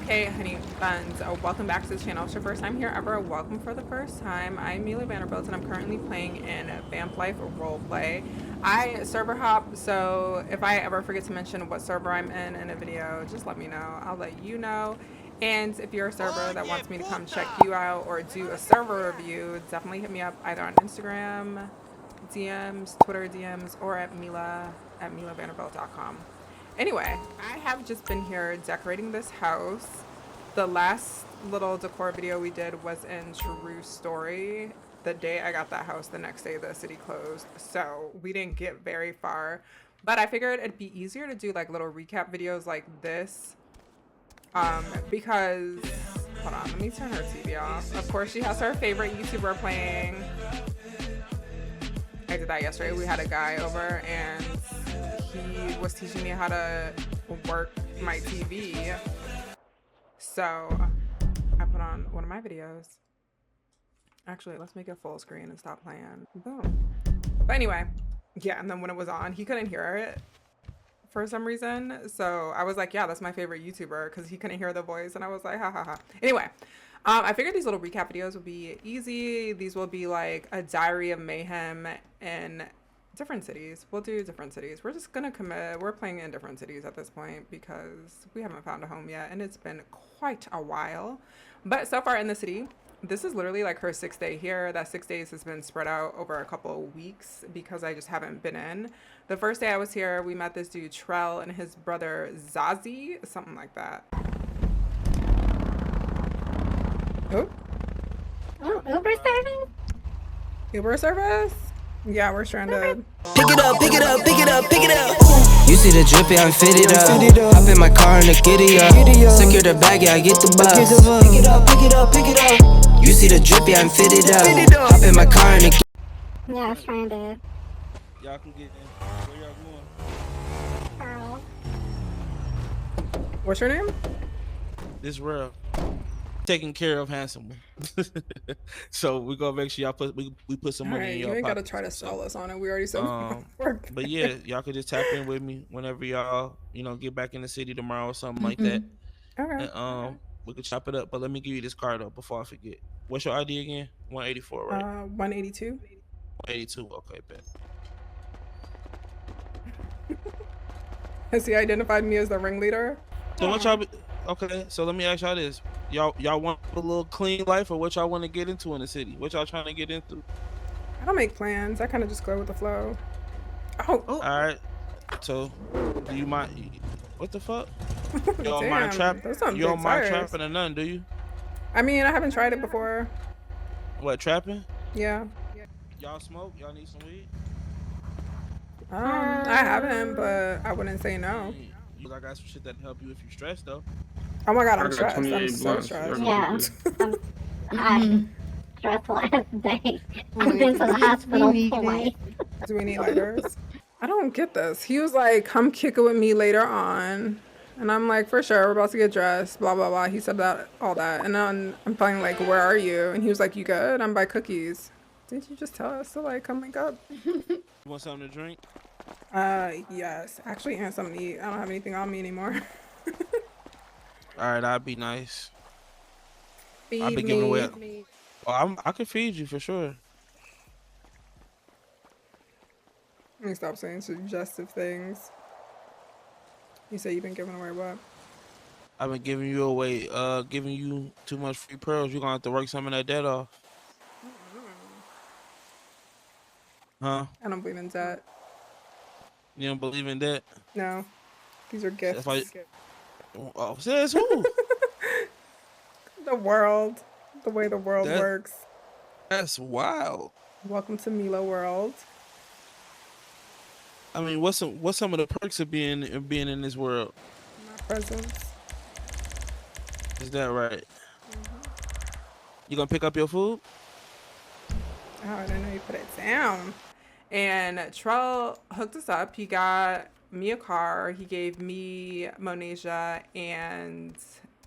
Hey honey buns, welcome back to the channel. It's your first time here ever. Welcome for the first time. I'm Meela Vanderbuilt and I'm currently playing in Vamp Life Roleplay. I server hop, so if I ever forget to mention what server I'm in a video, just let me know. I'll let you know. And if you're a server that wants me to come check you out or do a server review, definitely hit me up either on Instagram DMs, Twitter DMs, or at meelavanderbilt.com. Anyway, I have just been here decorating this house. The last little decor video we did was in True Story. The day I got that house, the next day the city closed. So we didn't get very far. But I figured it'd be easier to do like little recap videos like this. Because, hold on, let me turn her TV off. Of course, she has her favorite YouTuber playing. I did that yesterday. We had a guy over and he was teaching me how to work my TV. So I put on one of my videos. Actually, let's make it full screen and stop playing. Boom. But anyway, yeah, and then when it was on, he couldn't hear it for some reason. So I was like, yeah, that's my favorite YouTuber, because he couldn't hear the voice. And I was like, ha ha ha. Anyway, I figured these little recap videos would be easy. These will be like a diary of mayhem in different cities. We'll do different cities. We're just gonna commit. We're playing in different cities at this point because we haven't found a home yet, and it's been quite a while. But so far in the city, this is literally like her 6th day here. That 6 days has been spread out over a couple of weeks because I just haven't been in. The first day I was here, we met this dude Trell and his brother Zazie, something like that. Oh, Uber service? Uber service? Yeah, we're stranded. Pick it up, pick it up, pick it up, pick it up. You see the drip, yeah, I'm fitted up. Hop in my car and the giddy up. Secure the bag, yeah, I get the bus. Pick it up, pick it up, pick it up. You see the drip, yeah, I'm fitted up. Hop in my car and the Yeah, stranded. Y'all can get in. Where y'all going? Girl. What's your name? This real. Taking care of handsomely. So we gonna make sure y'all we put some money in You your ain't gotta pockets. try to sell us on it. We already said work. But yeah, y'all could just tap in with me whenever y'all, get back in the city tomorrow or something like that. Okay. And we could chop it up. But let me give you this card up before I forget. What's your ID again? 184, right? 182. 182. Okay, bet. Has he identified me as the ringleader? So what y'all okay, so let me ask y'all this. Y'all want a little clean life, or what y'all want to get into in the city? What y'all trying to get into? I don't make plans. I kind of just go with the flow. Oh. Alright. So do you mind what the fuck? You don't Damn, mind trapping? those some You don't big mind tires. trapping or nothing, do you? I mean, I haven't tried it before. What, trapping? Yeah. Y'all smoke? Y'all need some weed? I haven't, but I wouldn't say no. I got some shit that help you if you're stressed though. Oh my god, I'm stressed. I'm so stressed. Yeah. I'm stressed last day. I've been to the hospital twice. Do we need lighters? I don't get this. He was like, come kick it with me later on. And I'm like, for sure, we're about to get dressed, blah, blah, blah. He said that, all that. And then I'm feeling like, where are you? And he was like, you good? I'm by cookies. Didn't you just tell us to like come link up? You want something to drink? Yes. Actually, and something to eat. I don't have anything on me anymore. Alright, I'll be nice. Feed I'll be giving away. Oh, I can feed you for sure. Let me stop saying suggestive things. You say you've been giving away what? I've been giving you away, giving you too much free pearls. You're gonna have to work some of that debt off. Huh? I don't believe in debt. You don't believe in that? No. These are gifts. Oh, says who? The world. The way the world works. That's wild. Welcome to Meela world. I mean, what's some of the perks of being in this world? My presence. Is that right? You gonna pick up your food? Oh, I didn't know you put it down. And Trell hooked us up. He got me a car. He gave me Monasia and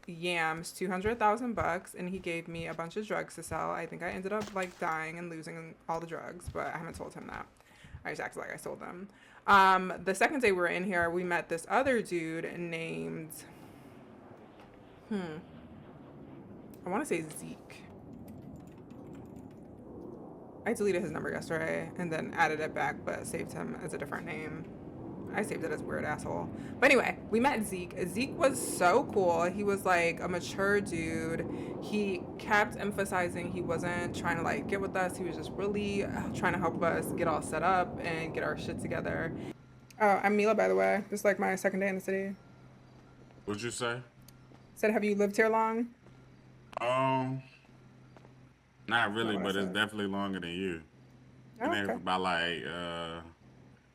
Yams 200,000 bucks, and he gave me a bunch of drugs to sell. I think I ended up like dying and losing all the drugs, but I haven't told him that. I just acted like I sold them. The second day we were in here, we met this other dude named I want to say Zeke. I deleted his number yesterday and then added it back, but saved him as a different name. I saved it as weird asshole. But anyway, we met Zeke. Zeke was so cool. He was like a mature dude. He kept emphasizing he wasn't trying to like get with us. He was just really trying to help us get all set up and get our shit together. Oh, I'm Meela, by the way. This is like my second day in the city. What'd you say? Said, have you lived here long? Not really, but it's definitely longer than you. Oh, Been there okay. for about like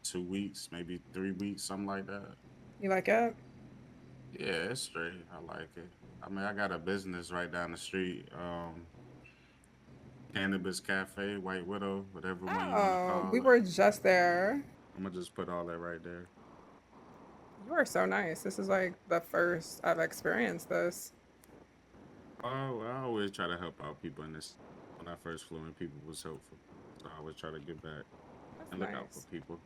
2 weeks, maybe 3 weeks, something like that. You like it? Yeah, it's straight. I like it. I mean, I got a business right down the street. Cannabis Cafe, White Widow, whatever one you want to call We it. were just there. I'm gonna just put all that right there. You are so nice. This is like the first I've experienced this. Oh, I always try to help out people in this. When I first flew in, people was helpful. So I always try to give back and look out for people.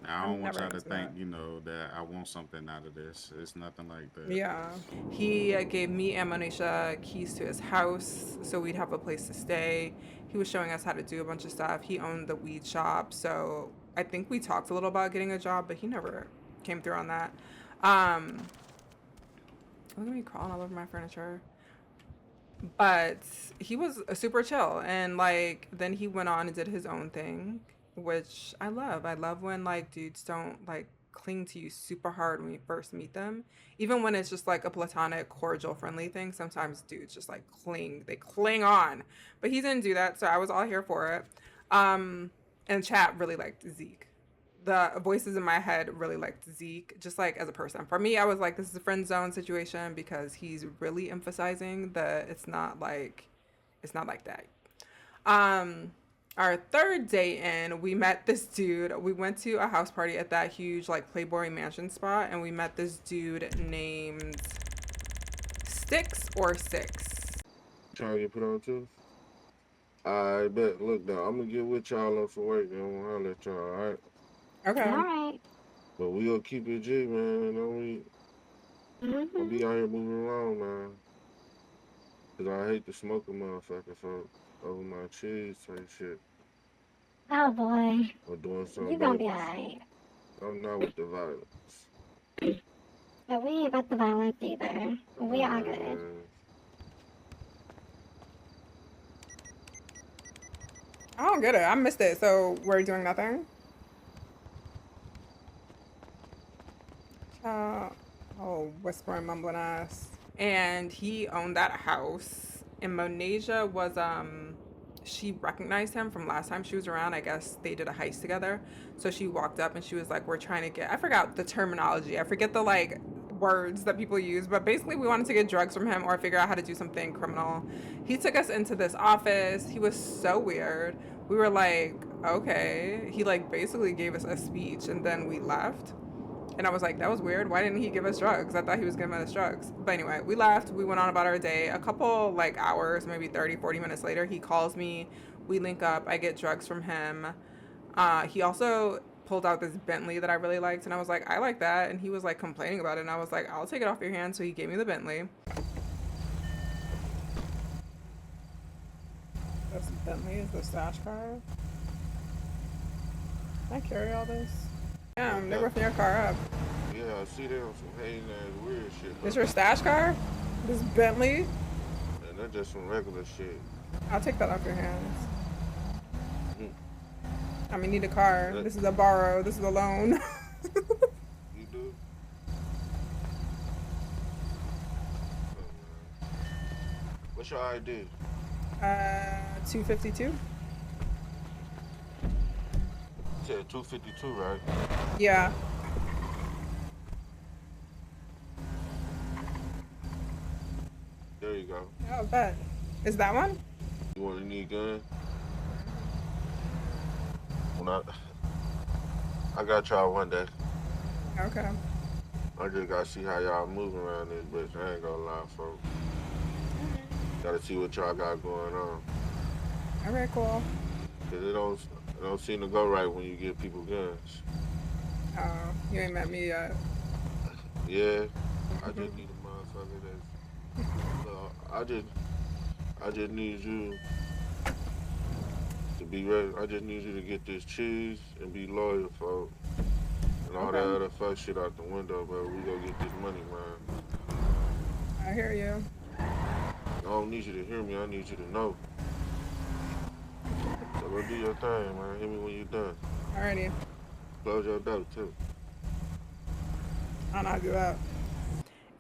Now, I don't want y'all to think, you know, that I want something out of this. It's nothing like that. Yeah. He gave me and Monisha keys to his house so we'd have a place to stay. He was showing us how to do a bunch of stuff. He owned the weed shop, so I think we talked a little about getting a job, but he never came through on that. Look at me crawling all over my furniture. But he was super chill, and like then he went on and did his own thing, which I love. I love when like dudes don't like cling to you super hard when you first meet them, even when it's just like a platonic, cordial, friendly thing. Sometimes dudes just like they cling on, but he didn't do that, so I was all here for it. And chat really liked Zeke. The voices in my head really liked Zeke, just like as a person. For me, I was like, this is a friend zone situation because he's really emphasizing that it's not like that. Our third day in, we met this dude. We went to a house party at that huge like Playboy mansion spot, and we met this dude named Six. Trying to get put on too? I bet. Look, though, I'm gonna get with y'all on some work, and I'll let y'all, all right? Okay. All right. But we gonna keep it G, man. Don't be out here moving around, man. Cause I hate to smoke a motherfucker over my cheese type shit. Oh boy. Or doing something. You're gonna be alright. I'm not with the violence. But we ain't about the violence either. We are good. Man. I don't get it. I missed it. So we're doing nothing? Whispering, mumbling ass. And he owned that house. And Monasia was, she recognized him from last time she was around. I guess they did a heist together. So she walked up and she was like, we're trying to get, I forgot the terminology. I forget the like words that people use, but basically we wanted to get drugs from him or figure out how to do something criminal. He took us into this office. He was so weird. We were like, okay. He like basically gave us a speech and then we left. And I was like, that was weird. Why didn't he give us drugs? I thought he was giving us drugs. But anyway, we left. We went on about our day. A couple like hours, maybe 30, 40 minutes later, he calls me. We link up. I get drugs from him. He also pulled out this Bentley that I really liked. And I was like, I like that. And he was like complaining about it. And I was like, I'll take it off your hands. So he gave me the Bentley. This Bentley is the stash car. Can I carry all this? Damn, they ripping your car up. Yeah, I see them on some hating ass weird shit. This your stash car? This Bentley? And that's just some regular shit. I'll take that off your hands. I mean, need a car. This is a borrow. This is a loan. You do? What's your ID? 252. You said 252, right? Yeah. There you go. Oh, bet. Is that one? You want to need gun? I got y'all one day. Okay. I just gotta see how y'all move around this bitch. I ain't gonna lie, folks. Gotta see what y'all got going on. All right, cool. Cause it don't seem to go right when you give people guns. Oh, you ain't met me yet. Yeah, I just need a motherfucker that's I just need you to be ready. I just need you to get this cheese and be loyal, folks. And all that other fuck shit out the window, but we gonna get this money, man. I hear you. I don't need you to hear me. I need you to know. So go do your thing, man. Hit me when you're done. Alrighty. Close your door, too. I'll not do that.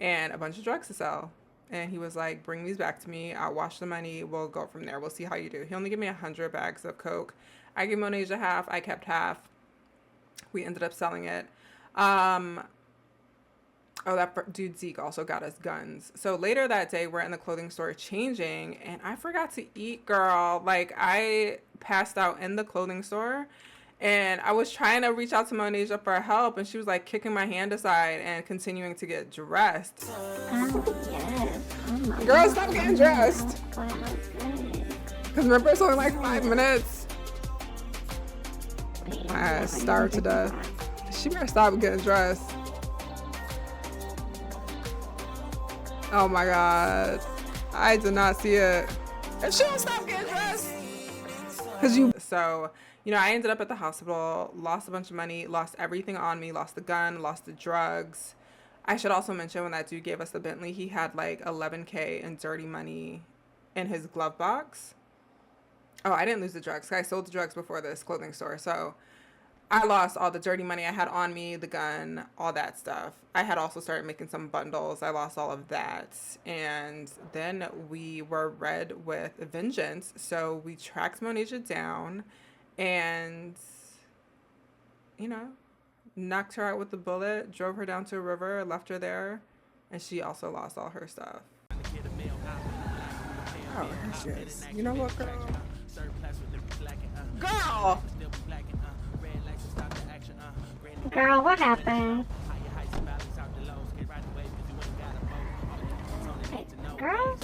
And a bunch of drugs to sell. And he was like, bring these back to me. I'll wash the money. We'll go from there. We'll see how you do. He only gave me 100 bags of Coke. I gave Monasia half. I kept half. We ended up selling it. Oh, that dude Zeke also got us guns. So later that day, we're in the clothing store changing, and I forgot to eat, girl. Like, I passed out in the clothing store, and I was trying to reach out to Monasia for help, and she was like kicking my hand aside and continuing to get dressed. Oh, yes. Oh, my Girl, God. stop getting dressed. Oh, that looks good. Because remember, it's only like 5 minutes. Wait, My ass I'm starved to gonna death. take that. She better stop getting dressed. Oh my God. I did not see it. And she don't stop getting dressed. So, you know, I ended up at the hospital, lost a bunch of money, lost everything on me, lost the gun, lost the drugs. I should also mention when that dude gave us the Bentley, he had like $11K in dirty money in his glove box. Oh, I didn't lose the drugs. I sold the drugs before this clothing store. So I lost all the dirty money I had on me, the gun, all that stuff. I had also started making some bundles. I lost all of that. And then we were red with vengeance. So we tracked Monasia down and, you know, knocked her out with the bullet, drove her down to a river, left her there. And she also lost all her stuff. Oh, here she is. You know what, girl? Girl! Girl, what happened? Hey, girl?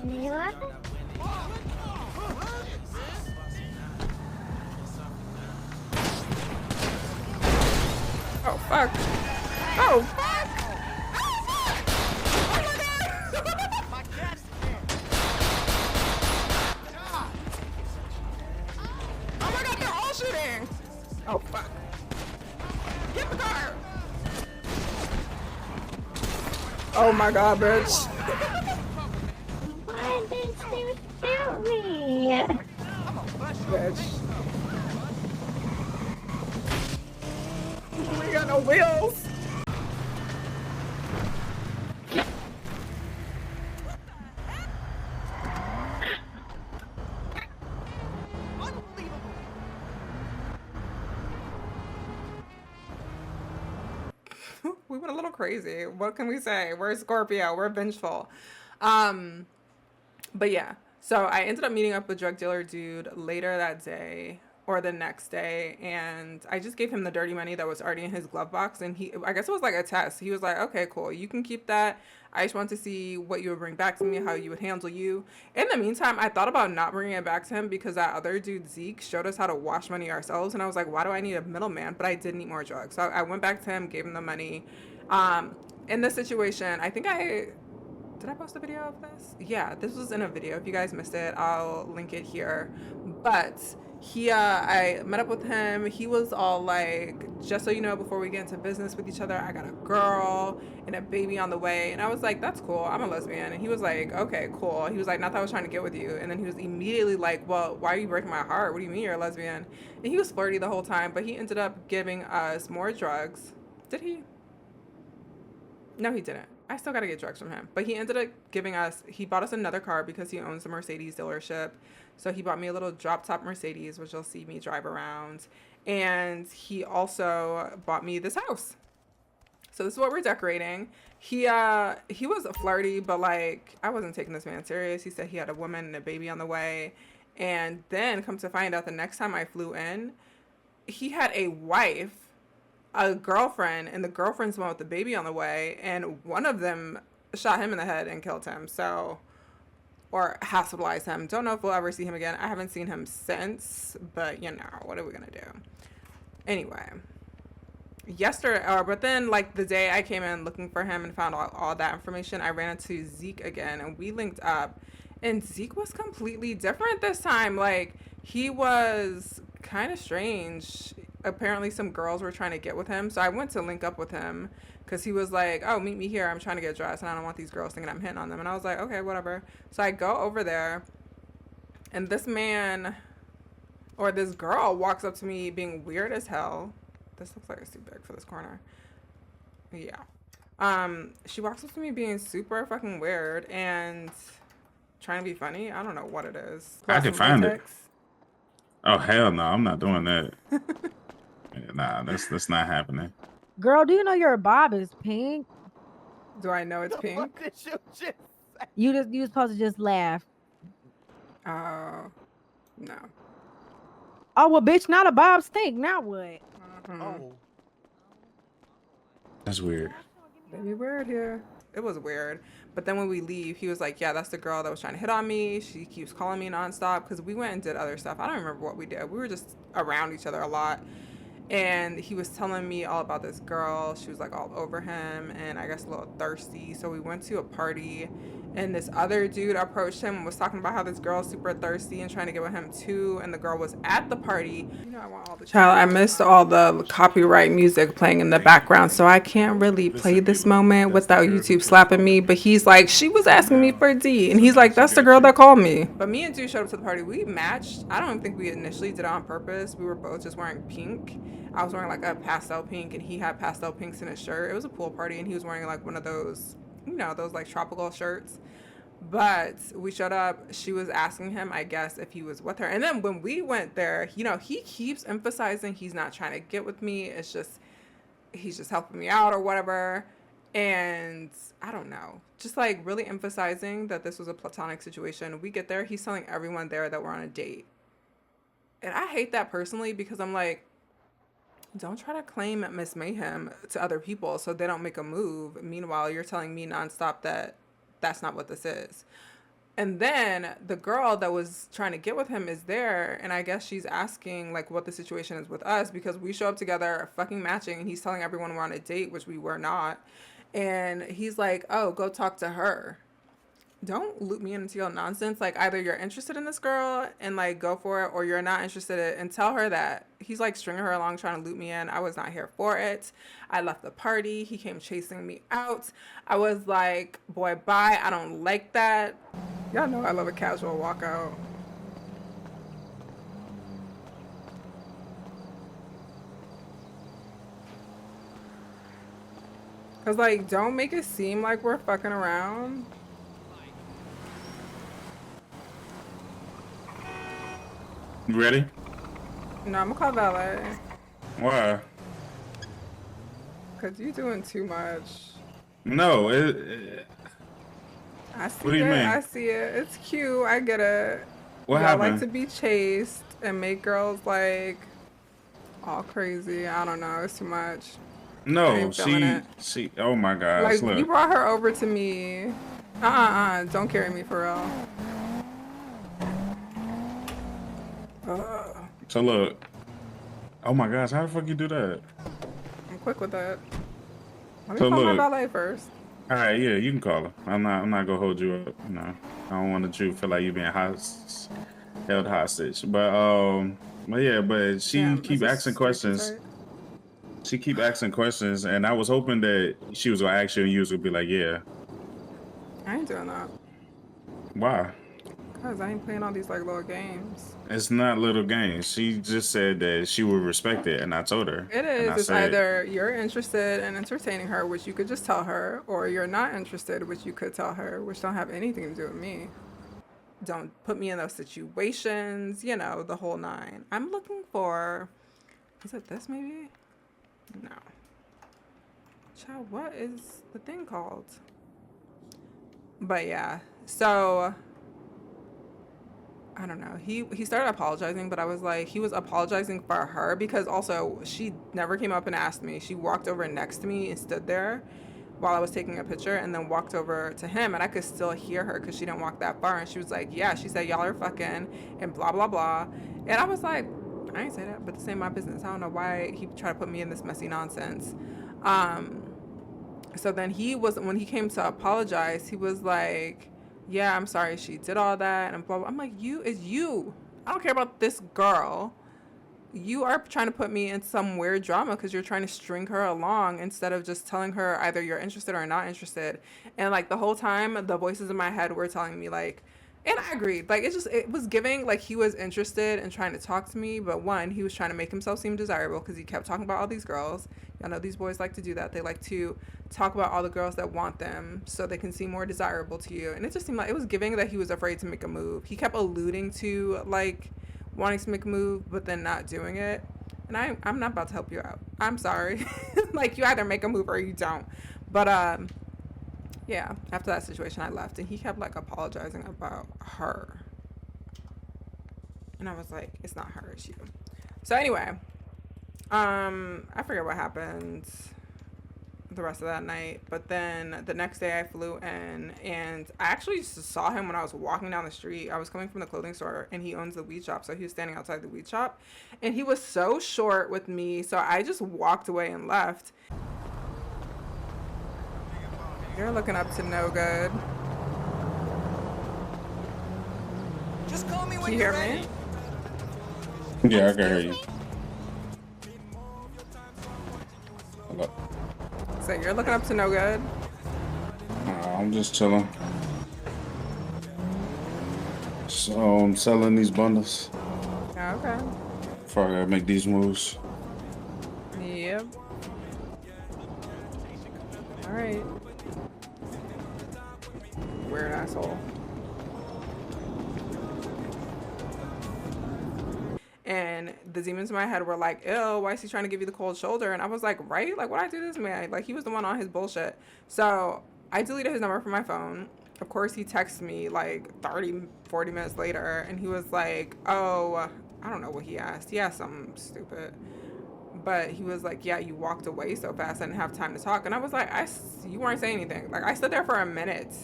Meela? Oh, fuck. Oh, fuck! Oh my God, they're all shooting! Oh, fuck. Get the car! Oh my God, bitch. Why did you shoot me? Bitch. We ain't got no wheels. We went a little crazy. What can we say? We're Scorpio. We're vengeful. But yeah. So I ended up meeting up with drug dealer dude later that day or the next day, and I just gave him the dirty money that was already in his glove box, and I guess it was like a test. He was like, okay, cool, you can keep that. I just want to see what you would bring back to me, how you would handle you. In the meantime, I thought about not bringing it back to him because that other dude, Zeke, showed us how to wash money ourselves, and I was like, why do I need a middleman? But I did need more drugs. So I went back to him, gave him the money. In this situation, I think did I post a video of this? Yeah, this was in a video. If you guys missed it, I'll link it here. But I met up with him. He was all like, just so you know, before we get into business with each other, I got a girl and a baby on the way. And I was like, that's cool. I'm a lesbian. And he was like, okay, cool. He was like, not that I was trying to get with you. And then he was immediately like, well, why are you breaking my heart? What do you mean you're a lesbian? And he was flirty the whole time, but he ended up giving us more drugs. Did he? No, he didn't. I still got to get drugs from him. But he ended up he bought us another car because he owns a Mercedes dealership. So he bought me a little drop top Mercedes, which you'll see me drive around. And he also bought me this house. So this is what we're decorating. He was flirty, but like, I wasn't taking this man serious. He said he had a woman and a baby on the way. And then come to find out the next time I flew in, he had a wife, a girlfriend, and the girlfriend's one with the baby on the way, and one of them shot him in the head and killed him, or hospitalized him. Don't know if we'll ever see him again. I haven't seen him since, but you know, what are we gonna do? Anyway, yesterday, but then like the day I came in looking for him and found all that information, I ran into Zeke again and we linked up, and Zeke was completely different this time. Like, he was kind of strange. Apparently some girls were trying to get with him, so I went to link up with him because he was like, oh, meet me here, I'm trying to get dressed and I don't want these girls thinking I'm hitting on them. And I was like, okay, whatever. So I go over there, and this man or this girl walks up to me being weird as hell. This looks like it's too big for this corner. Yeah. She walks up to me being super fucking weird and trying to be funny. I don't know what it is. I can find it. Oh, hell no, I'm not doing that. Nah, that's not happening. Girl, do you know your bob is pink? Do I know it's pink? What did you just say? You supposed to just laugh. Oh, no. Oh, well, bitch, not a bob stink. Now what? Oh. That's weird. It'd be weird here. It was weird. But then when we leave, he was like, yeah, that's the girl that was trying to hit on me. She keeps calling me nonstop, because we went and did other stuff. I don't remember what we did. We were just around each other a lot. And he was telling me all about this girl. She was like all over him and I guess a little thirsty. So we went to a party and this other dude approached him and was talking about how this girl's super thirsty and trying to get with him too. And the girl was at the party. You know, I want all the child. I missed all the copyright music playing in the background, so I can't really play this moment without YouTube slapping me. But he's like, she was asking me for D, and he's like, that's the girl that called me. But me and dude showed up to the party. We matched. I don't think we initially did it on purpose. We were both just wearing pink. I was wearing like a pastel pink and he had pastel pinks in his shirt. It was a pool party and he was wearing like one of those, you know, those like tropical shirts. But we showed up. She was asking him, I guess, if he was with her. And then when we went there, you know, he keeps emphasizing he's not trying to get with me. It's just, he's just helping me out or whatever. And I don't know, just like really emphasizing that this was a platonic situation. We get there, he's telling everyone there that we're on a date. And I hate that personally because I'm like, don't try to claim Miss Mayhem to other people so they don't make a move. Meanwhile, you're telling me nonstop that that's not what this is. And then the girl that was trying to get with him is there, and I guess she's asking like what the situation is with us because we show up together fucking matching, and he's telling everyone we're on a date, which we were not. And he's like, oh, go talk to her. Don't loop me into your nonsense. Like, either you're interested in this girl and like go for it, or you're not interested and tell her that. He's like stringing her along trying to loop me in. I was not here for it. I left the party. He came chasing me out. I was like, boy, bye. I don't like that. Y'all know I love a casual walkout. Cause like, don't make it seem like we're fucking around. You ready? No, I'm gonna call valet. Why? Cause you doing too much. No, I see what do you it. mean? I see it. It's cute. I get it. What Y'all happened? like to be chased and make girls like all crazy. I don't know. It's too much. I No, ain't feeling it. she. Oh my gosh! Like, Look. you brought her over to me. Don't carry me for real. So look. Oh my gosh! How the fuck you do that? I'm quick with that. Let me So call my look. valet first. All right, yeah, you can call her. I'm not gonna hold you up. You know, I don't want you to feel like you being held hostage. But yeah, but she Damn, keep this is asking stupid, questions. right? She keep asking questions, and I was hoping that she was gonna ask you, and you was gonna be like, yeah. I ain't doing that. Why? Cause I ain't playing all these like little games. It's not little games. She just said that she would respect it, and I told her. It And is. I It's said, either you're interested in entertaining her, which you could just tell her, or you're not interested, which you could tell her, which don't have anything to do with me. Don't put me in those situations, you know, the whole nine. I'm looking for, is it this maybe? No. Child, what is the thing called? But yeah, so I don't know. He started apologizing, but I was like, he was apologizing for her because also she never came up and asked me. She walked over next to me and stood there while I was taking a picture and then walked over to him, and I could still hear her because she didn't walk that far. And she was like, yeah, she said, y'all are fucking and blah, blah, blah. And I was like, I ain't say that, but this ain't my business. I don't know why he tried to put me in this messy nonsense. So then when he came to apologize, he was like, yeah, I'm sorry she did all that and blah, blah. I'm like, it's you. I don't care about this girl. You are trying to put me in some weird drama because you're trying to string her along instead of just telling her either you're interested or not interested. And like the whole time, the voices in my head were telling me like, and I agreed. Like it was giving like he was interested in trying to talk to me, but one, he was trying to make himself seem desirable because he kept talking about all these girls. I know these boys like to do that. They like to talk about all the girls that want them so they can seem more desirable to you. And it just seemed like it was giving that he was afraid to make a move. He kept alluding to like wanting to make a move but then not doing it, and I'm not about to help you out. I'm sorry. Like you either make a move or you don't. But yeah, after that situation I left, and he kept like apologizing about her, and I was like, it's not her, it's you. So anyway, I forget what happened the rest of that night, but then the next day I flew in, and I actually saw him when I was walking down the street. I was coming from the clothing store, and he owns the weed shop, so he was standing outside the weed shop, and he was so short with me, so I just walked away and left. You're looking up to no good. Just call me when Can you hear me? Yeah, I can hear you. Hello. So you're looking up to no good? I'm just chilling. So I'm selling these bundles Okay. before I gotta make these moves. Yep. All right. Weird asshole. And the demons in my head were like, ew, why is he trying to give you the cold shoulder? And I was like, right? Like, what'd I do to this man? Like, he was the one on his bullshit. So I deleted his number from my phone. Of course, he texted me like 30, 40 minutes later. And he was like, oh, I don't know what he asked. He asked something stupid. But he was like, yeah, you walked away so fast. I didn't have time to talk. And I was like, you weren't saying anything. Like, I stood there for a minute.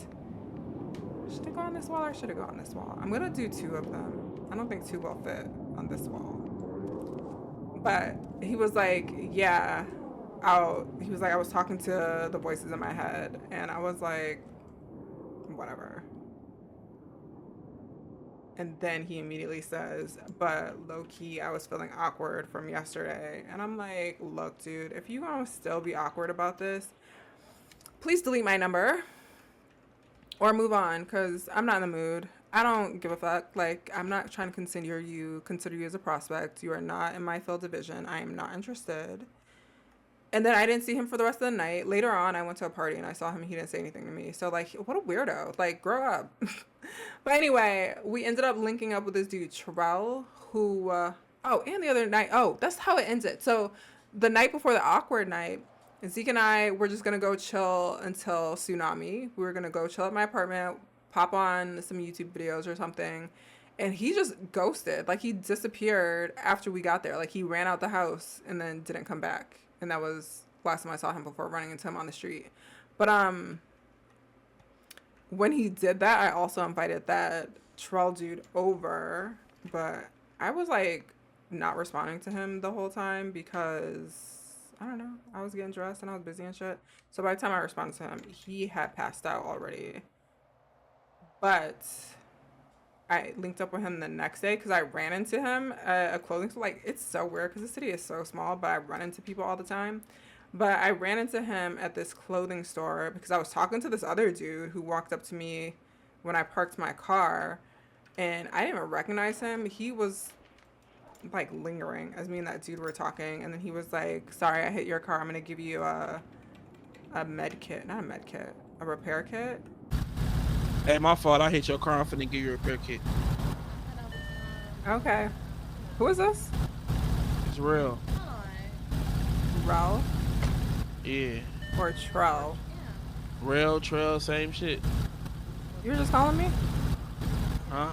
Should it go on this wall or should it go on this wall? I'm going to do 2 of them. I don't think 2 will fit on this wall. But he was like, yeah, he was like, I was talking to the voices in my head. And I was like, whatever. And then he immediately says, but low-key, I was feeling awkward from yesterday. And I'm like, look, dude, if you gonna still be awkward about this, please delete my number. Or move on, because I'm not in the mood. I don't give a fuck. Like, I'm not trying to consider you as a prospect. You are not in my field of vision. I am not interested. And then I didn't see him for the rest of the night. Later on, I went to a party and I saw him. He didn't say anything to me. So, like, what a weirdo. Like, grow up. But anyway, we ended up linking up with this dude, Terrell, who, and the other night, that's how it ended. So, the night before the awkward night, Zeke and I were just going to go chill until Tsunami. We were going to go chill at my apartment, pop on some YouTube videos or something. And he just ghosted. Like, he disappeared after we got there. Like, he ran out the house and then didn't come back. And that was last time I saw him before running into him on the street. But when he did that, I also invited that Terrell dude over. But I was, like, not responding to him the whole time because I don't know. I was getting dressed and I was busy and shit. So by the time I responded to him, he had passed out already. But I linked up with him the next day because I ran into him at a clothing store. Like, it's so weird because the city is so small, but I run into people all the time. But I ran into him at this clothing store because I was talking to this other dude who walked up to me when I parked my car. And I didn't even recognize him. He was like lingering as me and that dude were talking, and then he was like, sorry, I hit your car, I'm gonna give you a med kit, not a med kit, a repair kit. Hey, my fault, I hit your car, I'm finna give you a repair kit. Okay, who is this? It's real. Rel? Yeah. Or Trell? Rail, trail, same shit. You were just calling me? Huh?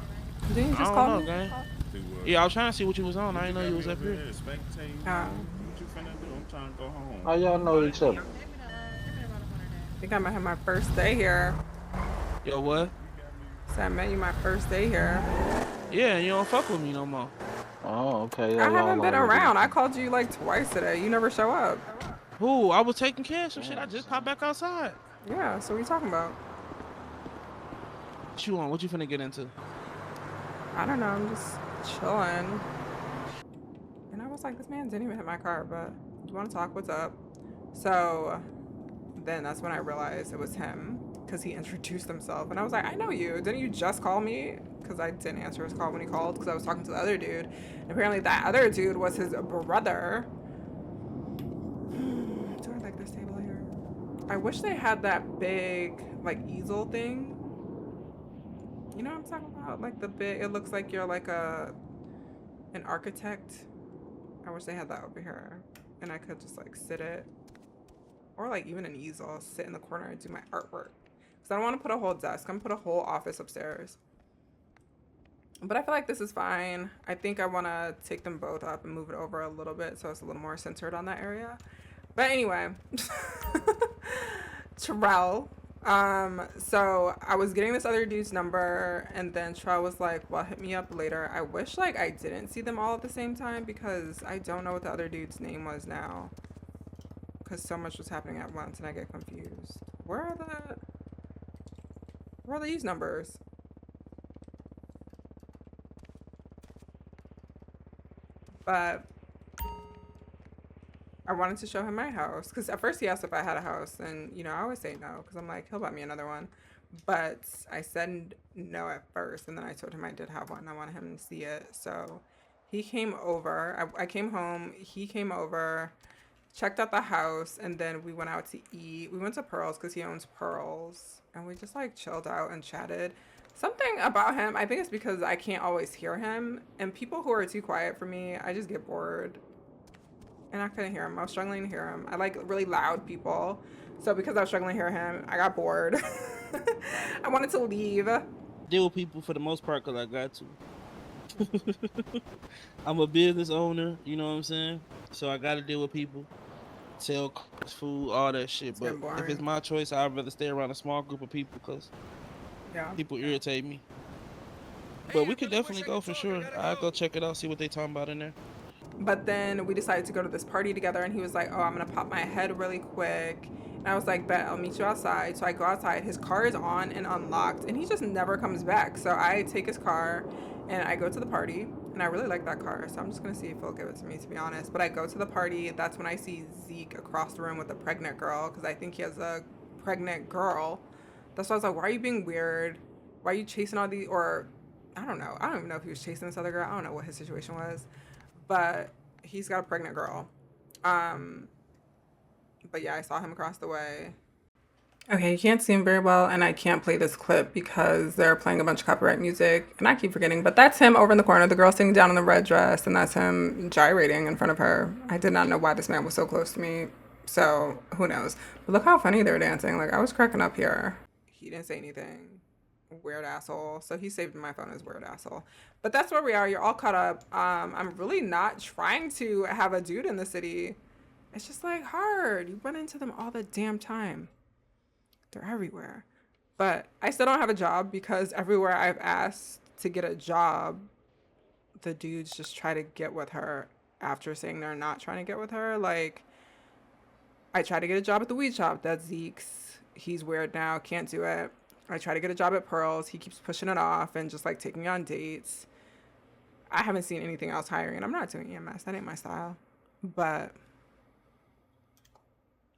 Didn't you just I call don't me? know, gang. Yeah, I was trying to see what you was on. I didn't know you was up here. What you finna do? I'm trying to go home. How y'all know each other? I think I might have my first day here. Yo, what? So I met you my first day here. Yeah, you don't fuck with me no more. Oh, okay. Yeah, I y'all haven't been already. around. I called you like twice today. You never show up. Who? I was taking care of some shit. I just popped back outside. Yeah, so what are you talking about? What you want? What you finna get into? I don't know. I'm just chilling. And I was like, this man didn't even hit my car, but you want to talk? What's up? So then that's when I realized it was him because he introduced himself. And I was like, I know you. Didn't you just call me? Because I didn't answer his call when he called because I was talking to the other dude. And apparently that other dude was his brother. Do I like this table here? I wish they had that big, like, easel thing. You know what I'm talking about? Like the big, it looks like you're like an architect. I wish they had that over here. And I could just like sit it. Or like even an easel, sit in the corner and do my artwork. Because I don't want to put a whole desk. I'm going to put a whole office upstairs. But I feel like this is fine. I think I want to take them both up and move it over a little bit so it's a little more centered on that area. But anyway, Terrell. So I was getting this other dude's number and then Terrell was like, well, hit me up later. I wish like I didn't see them all at the same time because I don't know what the other dude's name was now. Because so much was happening at once and I get confused. Where are these numbers? But I wanted to show him my house because at first he asked if I had a house and you know I always say no because I'm like he'll buy me another one, but I said no at first and then I told him I did have one and I wanted him to see it. So he came over. I came home, he came over, checked out the house, and then we went out to eat. We went to Pearls because he owns Pearls and we just like chilled out and chatted. Something about him, I think it's because I can't always hear him, and people who are too quiet for me, I just get bored. And I couldn't hear him. I was struggling to hear him. I like really loud people. So because I was struggling to hear him, I got bored. I wanted to leave. Deal with people for the most part because I got to. I'm a business owner, you know what I'm saying? So I got to deal with people. Sell food, all that shit. It's but if it's my choice, I'd rather stay around a small group of people because people irritate me. But we could definitely go for sure. I'll go check it out, see what they talking about in there. But then we decided to go to this party together and he was like, oh, I'm going to pop my head really quick. And I was like, bet, I'll meet you outside. So I go outside. His car is on and unlocked and he just never comes back. So I take his car and I go to the party and I really like that car. So I'm just going to see if he'll give it to me, to be honest. But I go to the party. That's when I see Zeke across the room with a pregnant girl because I think he has a pregnant girl. That's why I was like, why are you being weird? Why are you chasing all these, or I don't know. I don't even know if he was chasing this other girl. I don't know what his situation was. But he's got a pregnant girl. But yeah, I saw him across the way. Okay, you can't see him very well, and I can't play this clip because they're playing a bunch of copyright music, and I keep forgetting. But that's him over in the corner, the girl sitting down in the red dress, and that's him gyrating in front of her. I did not know why this man was so close to me, so who knows. But look how funny they're dancing. Like, I was cracking up here. He didn't say anything. Weird asshole. So he saved my phone as weird asshole. But that's where we are. You're all caught up. I'm really not trying to have a dude in the city. It's just like hard. You run into them all the damn time. They're everywhere. But I still don't have a job because everywhere I've asked to get a job, the dudes just try to get with her after saying they're not trying to get with her. Like, I tried to get a job at the weed shop. That's Zeke's. He's weird now. Can't do it. I try to get a job at Pearls. He keeps pushing it off and just like taking me on dates. I haven't seen anything else hiring, and I'm not doing EMS. That ain't my style. But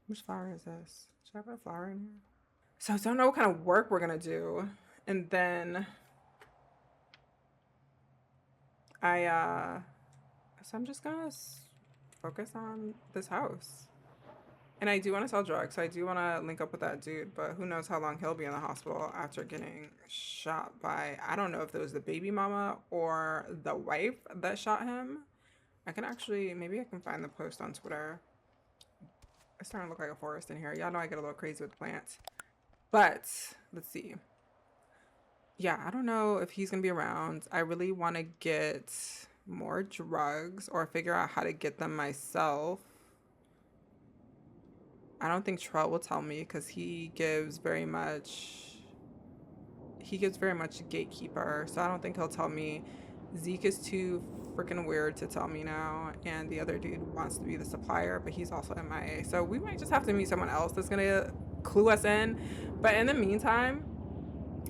which flower is this? Should I put a flower in here? So I don't know what kind of work we're gonna do. And then so I'm just gonna focus on this house. And I do want to sell drugs, so I do want to link up with that dude, but who knows how long he'll be in the hospital after getting shot by, I don't know if it was the baby mama or the wife that shot him. I can actually, maybe I can find the post on Twitter. It's starting to look like a forest in here. Y'all know I get a little crazy with plants. But, let's see. Yeah, I don't know if he's going to be around. I really want to get more drugs or figure out how to get them myself. I don't think Trell will tell me because he gives very much gatekeeper. So I don't think he'll tell me. Zeke is too freaking weird to tell me now, and the other dude wants to be the supplier, but he's also MIA. So we might just have to meet someone else that's gonna clue us in. But in the meantime,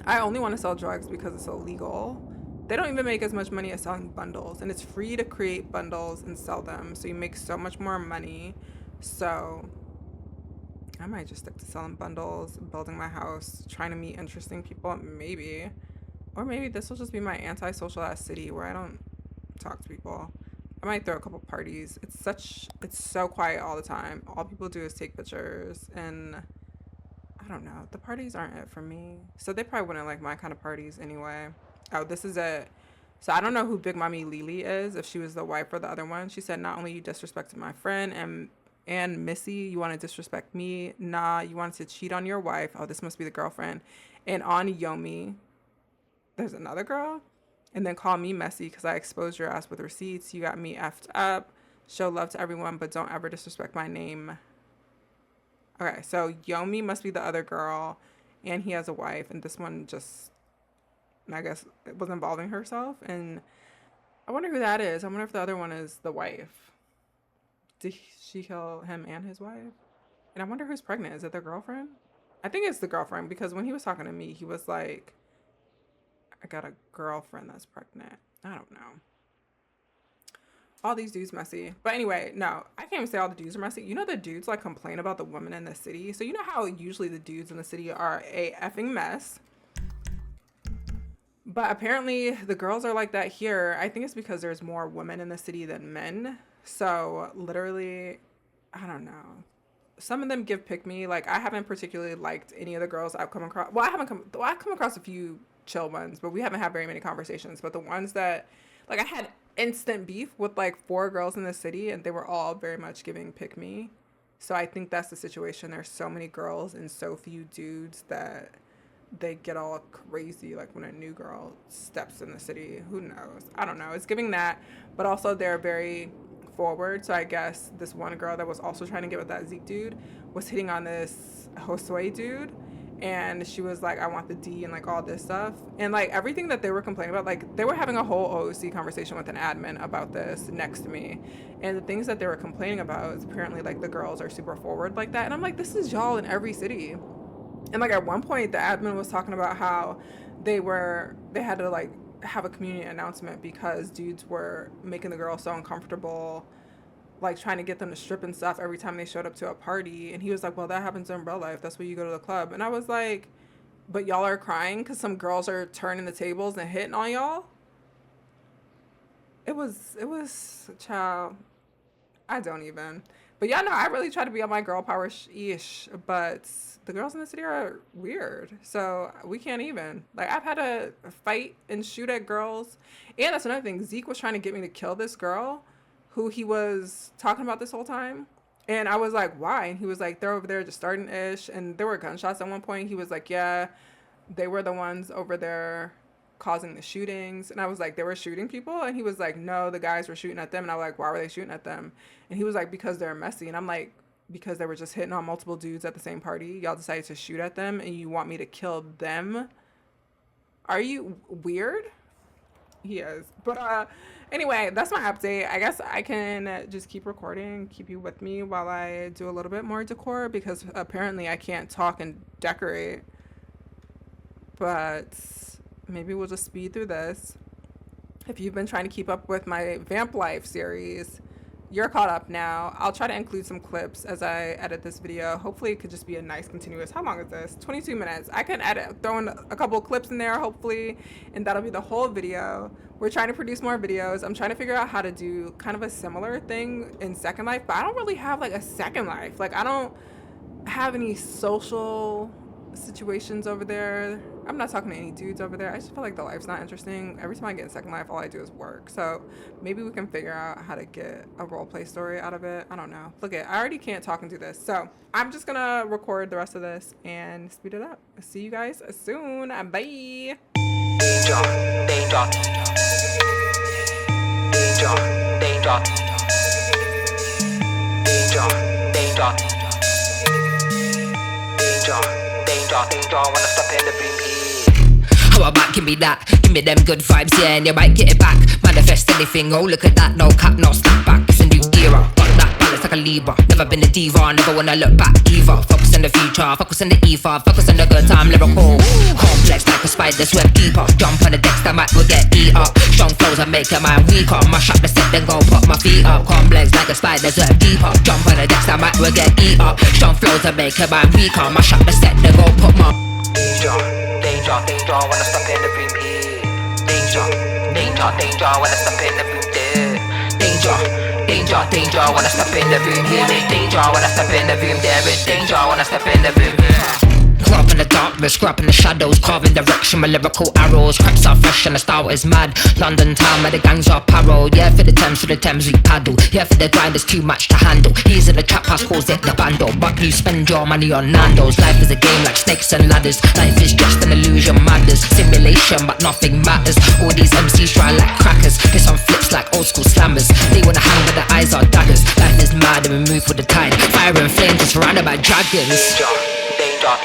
I only want to sell drugs because it's illegal. They don't even make as much money as selling bundles, and it's free to create bundles and sell them, so you make so much more money. So I might just stick to selling bundles, building my house, trying to meet interesting people, maybe. Or maybe this will just be my antisocial ass city where I don't talk to people. I might throw a couple parties. It's so quiet all the time. All people do is take pictures, and I don't know. The parties aren't it for me. So they probably wouldn't like my kind of parties anyway. Oh, this is it. So I don't know who Big Mommy Lily is, if she was the wife or the other one. She said, not only you disrespected my friend and Missy, you want to disrespect me. Nah, you wanted to cheat on your wife. Oh, this must be the girlfriend. And on Yomi, there's another girl. And then call me messy because I exposed your ass with receipts. You got me effed up. Show love to everyone, but don't ever disrespect my name. Okay, so Yomi must be the other girl, and he has a wife, and this one just, I guess, was involving herself. And I wonder who that is. I wonder if the other one is the wife. Did she kill him and his wife? And I wonder who's pregnant. Is it their girlfriend? I think it's the girlfriend, because when he was talking to me, he was like, I got a girlfriend that's pregnant. I don't know. All these dudes messy. But anyway, no, I can't even say all the dudes are messy. You know, the dudes like complain about the women in the city. So you know how usually the dudes in the city are a effing mess. But apparently the girls are like that here. I think it's because there's more women in the city than men. So literally, I don't know. Some of them give pick me. Like, I haven't particularly liked any of the girls I've come across. Well, I've come across a few chill ones, but we haven't had very many conversations. But the ones that, like, I had instant beef with like 4 girls in the city, and they were all very much giving pick me. So I think that's the situation. There's so many girls and so few dudes that they get all crazy like when a new girl steps in the city. Who knows? I don't know. It's giving that, but also they're very forward. So I guess this one girl that was also trying to get with that Zeke dude was hitting on this Josue dude, and she was like, I want the D and like all this stuff. And like everything that they were complaining about, like they were having a whole OOC conversation with an admin about this next to me. And the things that they were complaining about is apparently like the girls are super forward like that. And I'm like, this is y'all in every city. And like at one point the admin was talking about how they had to like have a community announcement because dudes were making the girls so uncomfortable, like trying to get them to strip and stuff every time they showed up to a party. And he was like, well, that happens in real life. That's where you go to the club. And I was like, but y'all are crying because some girls are turning the tables and hitting on y'all? It was, child, I don't even. But y'all know I really try to be on my girl power-ish, but the girls in the city are weird. So we can't even. Like, I've had to fight and shoot at girls. And that's another thing. Zeke was trying to get me to kill this girl who he was talking about this whole time. And I was like, why? And he was like, they're over there just starting ish. And there were gunshots at one point. He was like, yeah, they were the ones over there causing the shootings. And I was like, they were shooting people? And he was like, no, the guys were shooting at them. And I was like, why were they shooting at them? And he was like, because they're messy. And I'm like, because they were just hitting on multiple dudes at the same party. Y'all decided to shoot at them and you want me to kill them? Are you weird? He is. But anyway, that's my update. I guess I can just keep recording, keep you with me while I do a little bit more decor, because apparently I can't talk and decorate. But maybe we'll just speed through this. If you've been trying to keep up with my Vamp Life series, you're caught up now. I'll try to include some clips as I edit this video. Hopefully it could just be a nice continuous. How long is this? 22 minutes. I can throw in a couple of clips in there, hopefully, and that'll be the whole video. We're trying to produce more videos. I'm trying to figure out how to do kind of a similar thing in Second Life, but I don't really have like a Second Life. Like, I don't have any social situations over there. I'm not talking to any dudes over there. I just feel like the life's not interesting. Every time I get in Second Life, all I do is work. So maybe we can figure out how to get a roleplay story out of it. I don't know. Look, I already can't talk and do this. So I'm just gonna record the rest of this and speed it up. See you guys soon. Bye. Danger, danger, danger, danger, danger, danger, danger, danger, wanna stop in the beam. How about give me that? Give me them good vibes, yeah, and you might get it back. Manifest anything, oh look at that. No cap, no snap back. It's a new era. Got that balance like a Libra. Never been a diva, never wanna look back either. Focus on the future, focus on the ether, focus on the good time, lyrical. Complex like a spider's web deeper. Jump on the decks, that might will get eat up. Strong flows, I make a man weaker. Mash up the set, then go put my feet up. Complex like a spider's web deeper. Jump on the decks, that might will get eat up. Strong flows, I make a man weaker. Mash up the set, then go put my danger, danger, danger. Wanna step in the room here. Danger, danger, danger. Wanna step in the room there. Danger, danger, danger. Wanna step in the room here. Danger, wanna step in the room there. Danger, wanna step in the room here. Club in the darkness, grab in the shadows, carving direction with lyrical arrows. Craps are fresh and the style is mad. London town where the gangs are paroled. Yeah, for the Thames we paddle. Yeah, for the grind there's too much to handle. He's in the trap house, calls it the bando. But you spend your money on Nando's. Life is a game like snakes and ladders. Life is just an illusion, madness. Simulation, but nothing matters. All these MCs try like crackers. Piss on flips like old school slammers. They wanna hang but their eyes are daggers. Life is mad and we move with the tide. Fire and flame just surrounded by dragons. Danger, danger.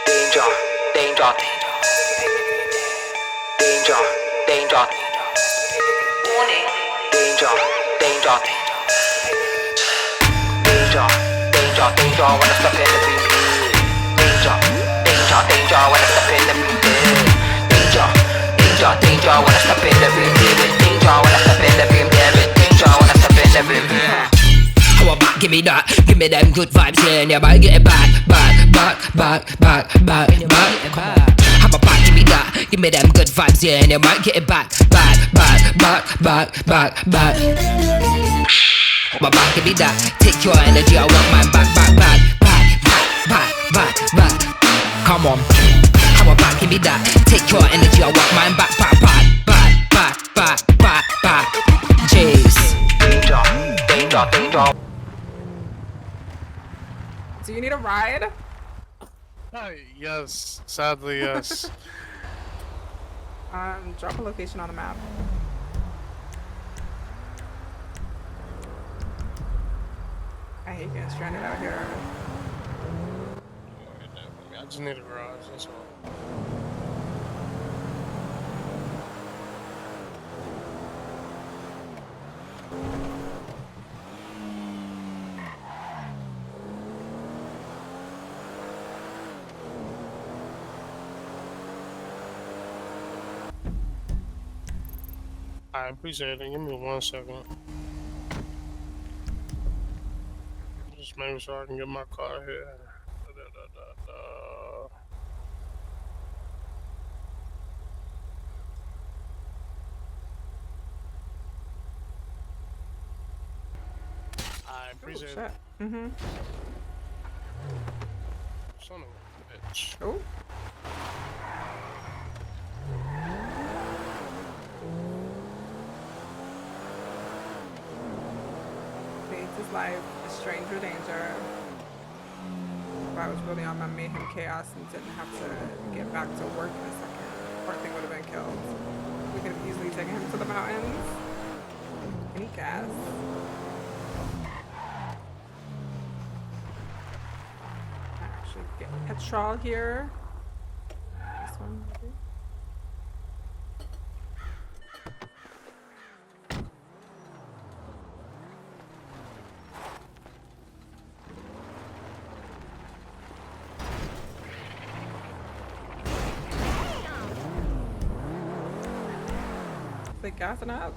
Danger, danger, danger, danger, warning, danger, danger, danger, danger, danger, wanna step in the room, danger, danger, danger, wanna step in the room, danger, danger, danger, wanna step in the room, danger, wanna step in the room, danger, wanna step in the room. How about give me that? Give me them good vibes, yeah, and you might get it back. How about give me that? Give me them good vibes, yeah, and you might get it back. How about give me that? Take your energy, I want mine back. Come on. How about give me that? Take your energy, I want mine back. Jeez. Danger. Do you need a ride? Yes, sadly, yes. Drop a location on the map. I hate getting stranded out here. I just need a garage, that's all. I appreciate it. Give me 1 second. Just making sure I can get my car here. I appreciate it. Mm-hmm. Son of a bitch. Oh. His life, a stranger danger. If I was really on my Mayhem chaos and didn't have to get back to work in a second, poor thing would have been killed. We could have easily taken him to the mountains. Any gas? I actually get petrol here. This one, maybe. They gassing up.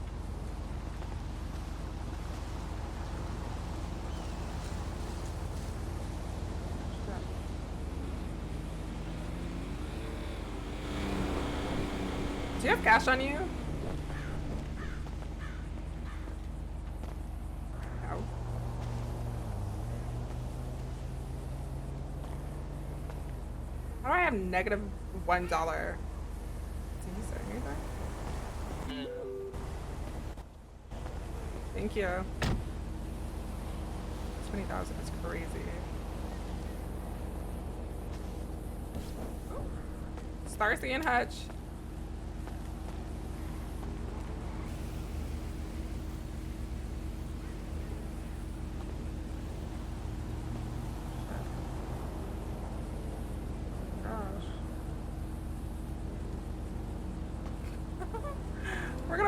Do you have cash on you? No. How do I have negative $1? Did he say anything? Thank you. 20,000 is crazy. Starsky and Hutch. Gosh.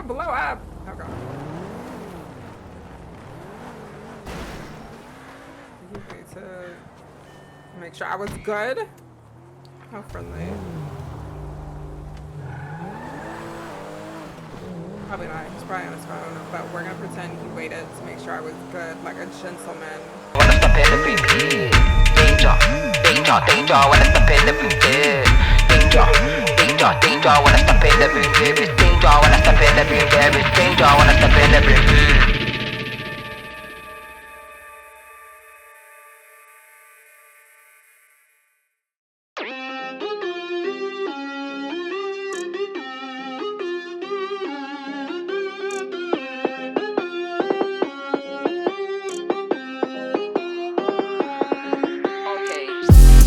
blow up. Oh god. You need to make sure I was good. How friendly. Probably not. He's probably on his phone, but we're gonna pretend he waited to make sure I was good, like a gentleman. Wanna step in the beat, danger, danger, danger. Wanna step in the beat, danger, danger, danger. Wanna step in the beat, danger. Wanna step in the beat, danger. Wanna step in the beat.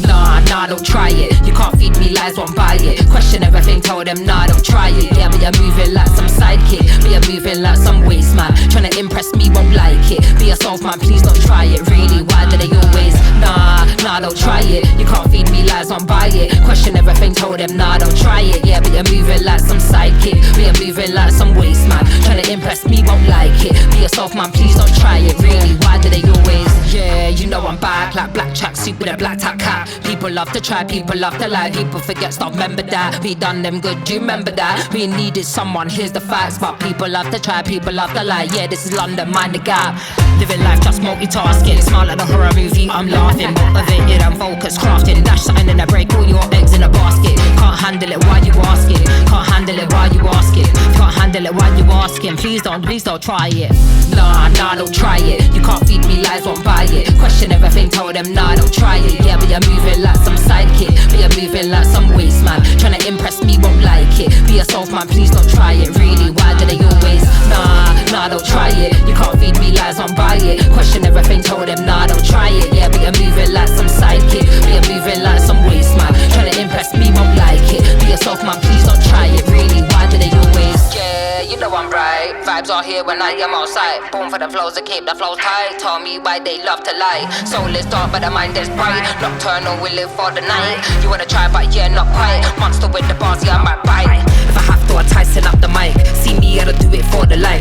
Nah, don't try it. You can't feed me lies, won't buy it. Question everything, tell them nah, don't try it. Yeah, but you're moving like some sidekick. But you're moving like some waste man. Tryna impress me, won't like it. Be yourself, man, please don't try it. Really, why do they always? Nah, don't try it. You can't feed me lies, won't buy it. Question everything, tell them nah, don't try it. Yeah, but you're moving like some sidekick. But you're moving like some waste man. Tryna impress me, won't like it. Be yourself, man, please don't try it. Really, why do they always? Yeah, you know I'm back like black tracksuit with a black top cap. People love to try, people love to lie. People forget stuff, remember that. We done them good, do you remember that? We needed someone, here's the facts. But people love to try, people love to lie. Yeah, this is London, mind the gap. Living life just multitasking. Smile like a horror movie, I'm laughing. Motivated and focused, crafting. Dash something in a break, all your eggs in a basket. Can't handle it, why you asking? Can't handle it, why you asking? Can't handle it, why you asking? Please don't try it. Nah, don't try it. You can't feed me lies, won't buy it. Question everything, tell them nah, don't try it. Yeah, but you're moving like some sidekick. But you're moving like some waste man. Tryna impress me, won't like it. Be yourself, man, please don't try it. Really, why do they always? Nah, don't try it. You can't feed me lies, won't buy it. Question everything, tell them nah, don't try it. Yeah, but you're moving like some sidekick. But you're moving like some waste man. Tryna impress me, won't like it. Be yourself, man, please don't try it. Really, why do they always? Yeah, you know I'm right. Vibes are here when I am outside. Born for the flows to keep the flows tight. Tell me why they love to lie. Soul is dark but the mind is bright. Nocturnal, we live for the night. You wanna try but yeah, not quite. Monster with the bars, yeah, I might bite. If I have to, I tighten up the mic. See me, I don't do it for the light.